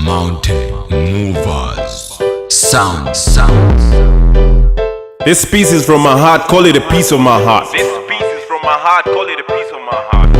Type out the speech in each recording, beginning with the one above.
Mountain movers. Sound. This piece is from my heart, call it a piece of my heart. This piece is from my heart, call it a piece of my heart.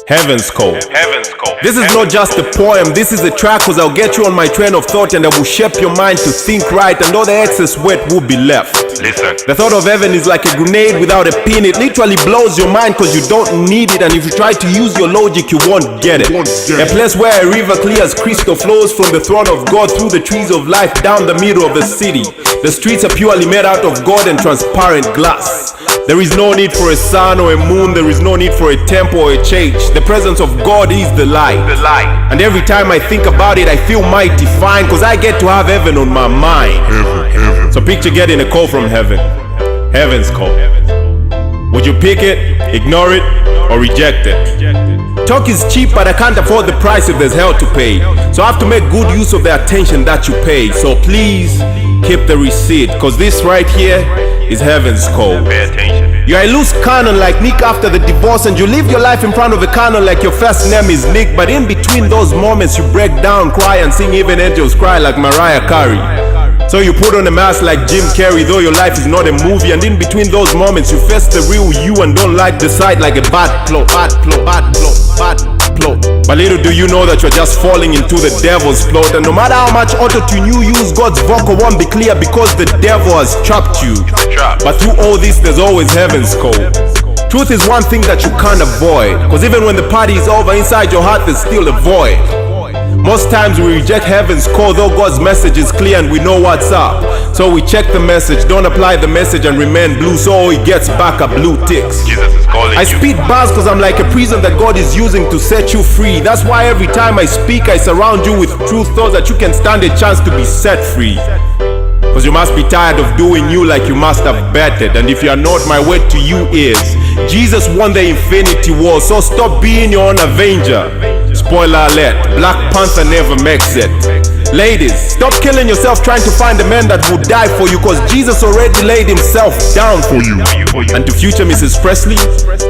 Heaven's Call. Heaven's Call. This is not just a poem, this is a track, cause I'll get you on my train of thought and I will shape your mind to think right, and all the excess weight will be left. Listen. The thought of heaven is like a grenade without a pin. It literally blows your mind cause you don't need it, and if you try to use your logic you won't get it. A place where a river clear as crystal flows from the throne of God through the trees of life down the middle of the city. The streets are purely made out of gold and transparent glass. There is no need for a sun or a moon, there is no need for a temple or a church. The presence of God is the light. And every time I think about it I feel mighty fine, cause I get to have heaven on my mind. Heaven. So picture getting a call from heaven. Heaven's call. Would you pick it, ignore it, or reject it? Talk is cheap, but I can't afford the price if there's hell to pay. So I have to make good use of the attention that you pay. So please keep the receipt, cause this right here is heaven's call. Pay attention. You're a loose cannon like Nick after the divorce, and you live your life in front of a cannon like your first name is Nick. But in between those moments you break down, cry, and sing even angels cry like Mariah Carey. So you put on a mask like Jim Carrey, though your life is not a movie. And in between those moments you face the real you and don't like the side like a bad plot. But little do you know that you're just falling into the devil's plot. And no matter how much auto-tune you use, God's vocal won't be clear because the devil has trapped you. But through all this there's always heaven's call. Truth is one thing that you can't avoid, cause even when the party is over, inside your heart there's still a void. Most times we reject heaven's call, though God's message is clear and we know what's up. So we check the message, don't apply the message, and remain blue, so all he gets back are blue ticks. Jesus is calling I you. spit bars cause I'm like a prison that God is using to set you free. That's why every time I speak I surround you with truth so that you can stand a chance to be set free. Cause you must be tired of doing you like you must have betted. And if you are not, my word to you is Jesus won the infinity war, so stop being your own avenger. Spoiler alert, Black Panther never makes it. Ladies, stop killing yourself trying to find a man that will die for you, cause Jesus already laid himself down for you. And to future Mrs. Presley,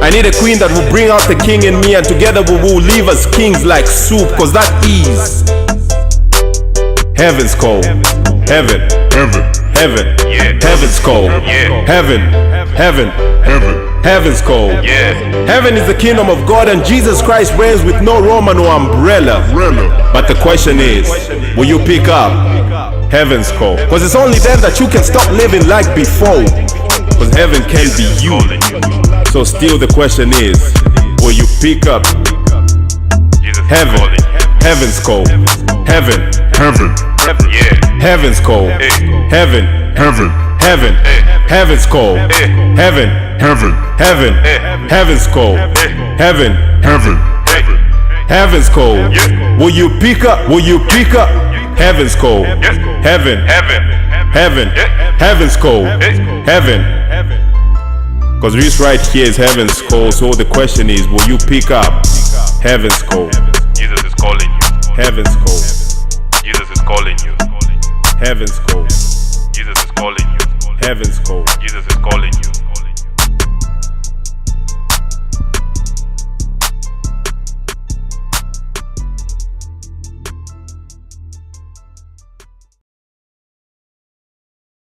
I need a queen that will bring out the king in me, and together we will live as kings like soup, cause that is heaven's call. Heaven. Yeah. Heaven's call. Yeah. Heaven. Heaven's call. Yeah. Heaven is the kingdom of God, and Jesus Christ reigns with no Roman or umbrella. But the question is, will you pick up heaven's call? Cause it's only then that you can stop living like before. Cause heaven can be you. So still the question is, will you pick up heaven? Heaven's call. Heaven. Yeah. Heaven's call. Heaven. Heaven's call. Heaven. Heaven's call. Heaven. Heaven's call. Will you pick up heaven's call? Heaven. Heaven's call. Heaven. Cause this right here is heaven's call, so the question is, will you pick up heaven's call? Jesus is calling you. Heaven's call. Jesus is calling you. Heaven's call. Jesus is calling you. Heaven's call. Jesus is calling you.